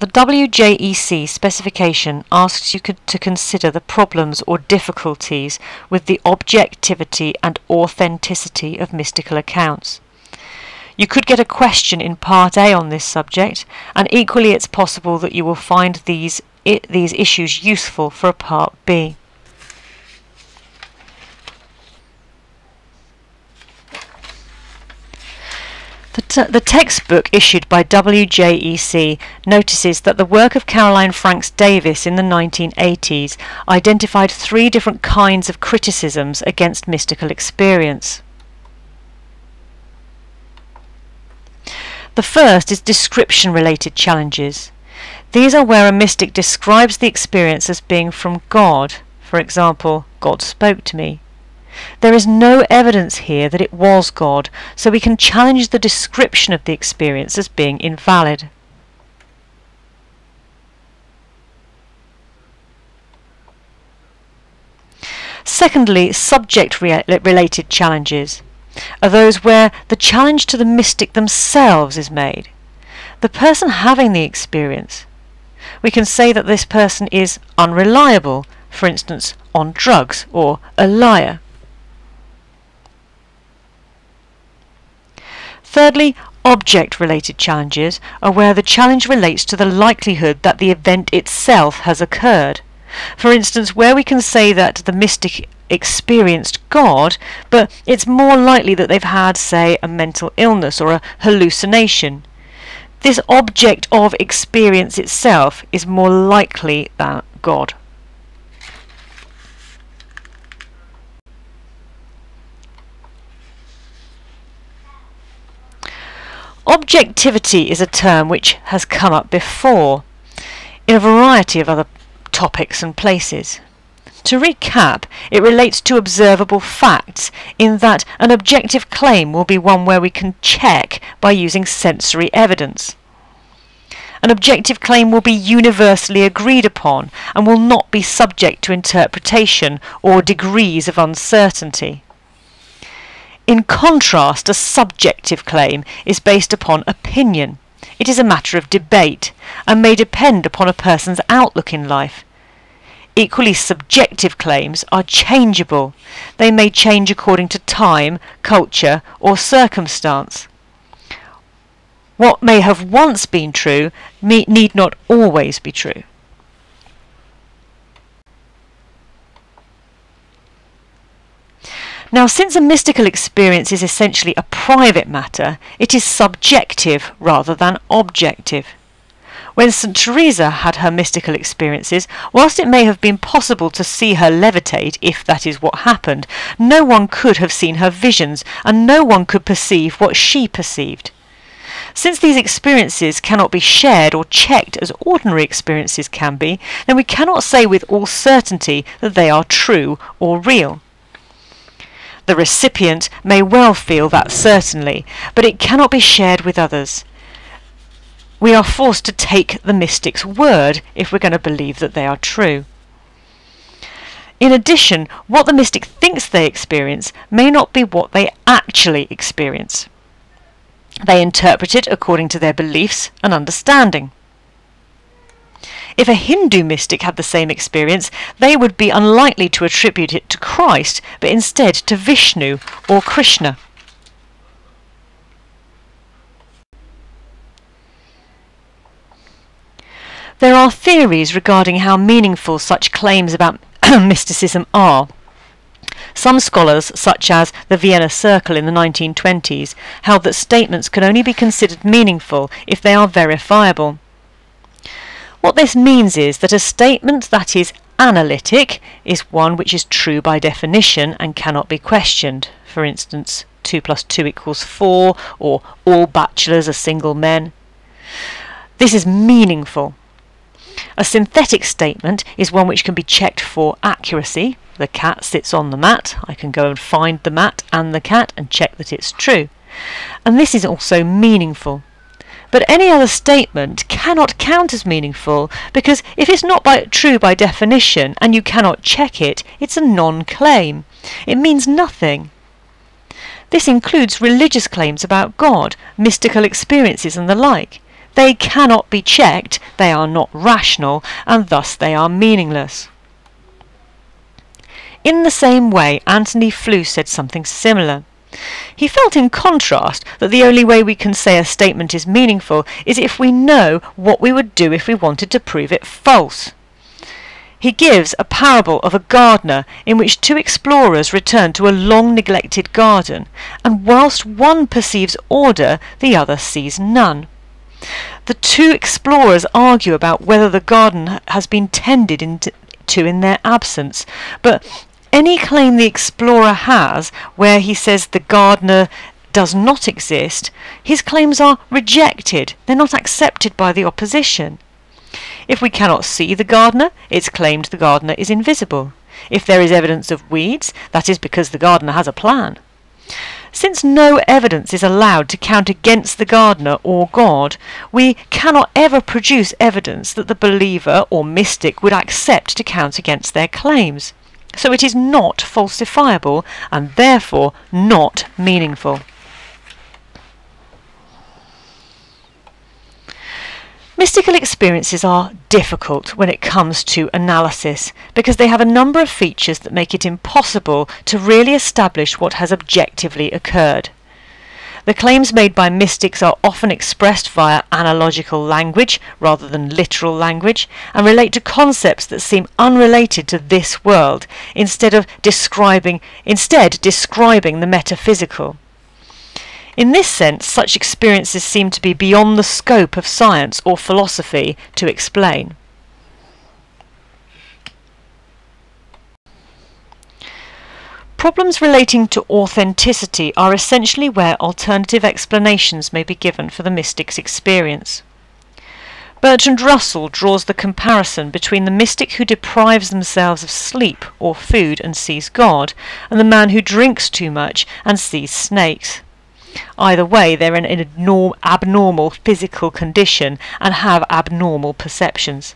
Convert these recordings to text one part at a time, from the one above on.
The WJEC specification asks you to consider the problems or difficulties with the objectivity and authenticity of mystical accounts. You could get a question in Part A on this subject, and equally it's possible that you will find these issues useful for a Part B. The textbook issued by WJEC notices that the work of Caroline Franks Davis in the 1980s identified 3 different kinds of criticisms against mystical experience. The first is description-related challenges. These are where a mystic describes the experience as being from God. For example, God spoke to me. There is no evidence here that it was God, so we can challenge the description of the experience as being invalid. Secondly, subject-related challenges are those where the challenge to the mystic themselves is made. The person having the experience. We can say that this person is unreliable, for instance, on drugs, or a liar. Thirdly, object-related challenges are where the challenge relates to the likelihood that the event itself has occurred. For instance, where we can say that the mystic experienced God, but it's more likely that they've had, say, a mental illness or a hallucination. This object of experience itself is more likely than God. Objectivity is a term which has come up before in a variety of other topics and places. To recap, it relates to observable facts in that an objective claim will be one where we can check by using sensory evidence. An objective claim will be universally agreed upon and will not be subject to interpretation or degrees of uncertainty. In contrast, a subjective claim is based upon opinion. It is a matter of debate and may depend upon a person's outlook in life. Equally, subjective claims are changeable. They may change according to time, culture, or circumstance. What may have once been true need not always be true. Now, since a mystical experience is essentially a private matter, it is subjective rather than objective. When St. Teresa had her mystical experiences, whilst it may have been possible to see her levitate, if that is what happened, no one could have seen her visions, and no one could perceive what she perceived. Since these experiences cannot be shared or checked as ordinary experiences can be, then we cannot say with all certainty that they are true or real. The recipient may well feel that certainly, but it cannot be shared with others. We are forced to take the mystic's word if we're going to believe that they are true. In addition, what the mystic thinks they experience may not be what they actually experience. They interpret it according to their beliefs and understanding. If a Hindu mystic had the same experience, they would be unlikely to attribute it to Christ, but instead to Vishnu or Krishna. There are theories regarding how meaningful such claims about mysticism are. Some scholars, such as the Vienna Circle in the 1920s, held that statements can only be considered meaningful if they are verifiable. What this means is that a statement that is analytic is one which is true by definition and cannot be questioned. For instance, 2 + 2 = 4, or all bachelors are single men. This is meaningful. A synthetic statement is one which can be checked for accuracy. The cat sits on the mat. I can go and find the mat and the cat and check that it's true. And this is also meaningful. But any other statement cannot count as meaningful, because if it's not true by definition and you cannot check it, it's a non-claim. It means nothing. This includes religious claims about God, mystical experiences and the like. They cannot be checked, they are not rational, and thus they are meaningless. In the same way, Antony Flew said something similar. He felt in contrast that the only way we can say a statement is meaningful is if we know what we would do if we wanted to prove it false. He gives a parable of a gardener in which two explorers return to a long-neglected garden, and whilst one perceives order, the other sees none. The two explorers argue about whether the garden has been tended in their absence, but any claim the explorer has, where he says the gardener does not exist, his claims are rejected. They're not accepted by the opposition. If we cannot see the gardener, it's claimed the gardener is invisible. If there is evidence of weeds, that is because the gardener has a plan. Since no evidence is allowed to count against the gardener or God, we cannot ever produce evidence that the believer or mystic would accept to count against their claims. So it is not falsifiable and therefore not meaningful. Mystical experiences are difficult when it comes to analysis because they have a number of features that make it impossible to really establish what has objectively occurred. The claims made by mystics are often expressed via analogical language rather than literal language and relate to concepts that seem unrelated to this world, instead describing the metaphysical. In this sense, such experiences seem to be beyond the scope of science or philosophy to explain. Problems relating to authenticity are essentially where alternative explanations may be given for the mystic's experience. Bertrand Russell draws the comparison between the mystic who deprives themselves of sleep or food and sees God, and the man who drinks too much and sees snakes. Either way, they're in an abnormal physical condition and have abnormal perceptions.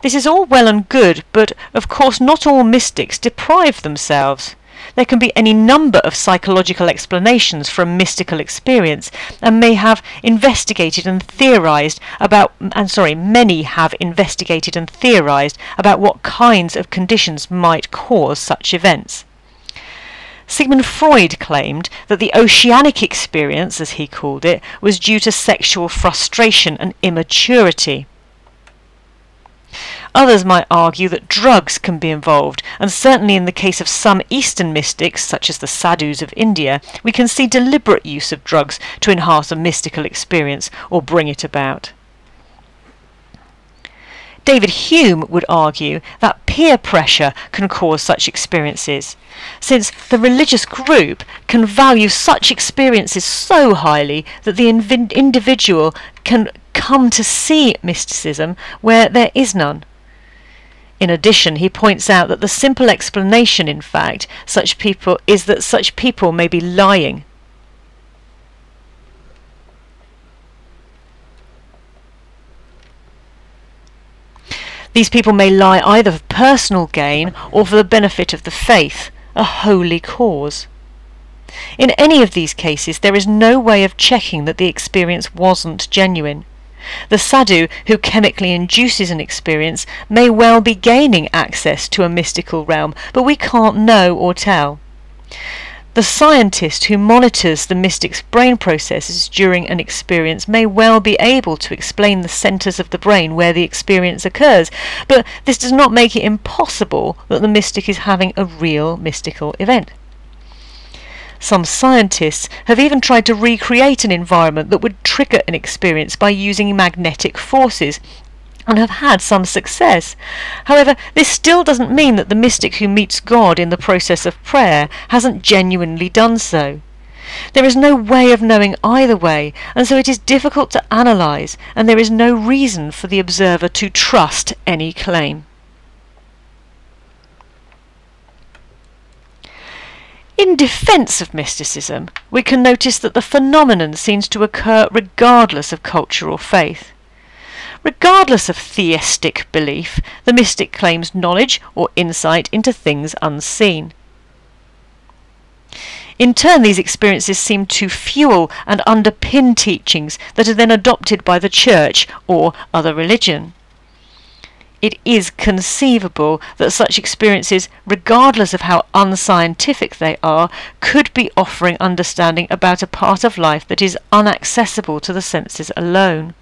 This is all well and good, but of course not all mystics deprive themselves. There can be any number of psychological explanations for a mystical experience, and many have investigated and theorized about what kinds of conditions might cause such events. Sigmund Freud claimed that the oceanic experience, as he called it, was due to sexual frustration and immaturity. Others might argue that drugs can be involved, and certainly in the case of some Eastern mystics, such as the sadhus of India, we can see deliberate use of drugs to enhance a mystical experience or bring it about. David Hume would argue that peer pressure can cause such experiences, since the religious group can value such experiences so highly that the individual can come to see mysticism where there is none. In addition, he points out that the simple explanation, in fact, is that such people may be lying. These people may lie either for personal gain or for the benefit of the faith, a holy cause. In any of these cases, there is no way of checking that the experience wasn't genuine. The sadhu who chemically induces an experience may well be gaining access to a mystical realm, but we can't know or tell. The scientist who monitors the mystic's brain processes during an experience may well be able to explain the centres of the brain where the experience occurs, but this does not make it impossible that the mystic is having a real mystical event. Some scientists have even tried to recreate an environment that would trigger an experience by using magnetic forces, and have had some success. However, this still doesn't mean that the mystic who meets God in the process of prayer hasn't genuinely done so. There is no way of knowing either way, and so it is difficult to analyse, and there is no reason for the observer to trust any claim. In Defence of Mysticism, we can notice that the phenomenon seems to occur regardless of culture or faith. Regardless of theistic belief, the mystic claims knowledge or insight into things unseen. In turn, these experiences seem to fuel and underpin teachings that are then adopted by the Church or other religion. It is conceivable that such experiences, regardless of how unscientific they are, could be offering understanding about a part of life that is inaccessible to the senses alone.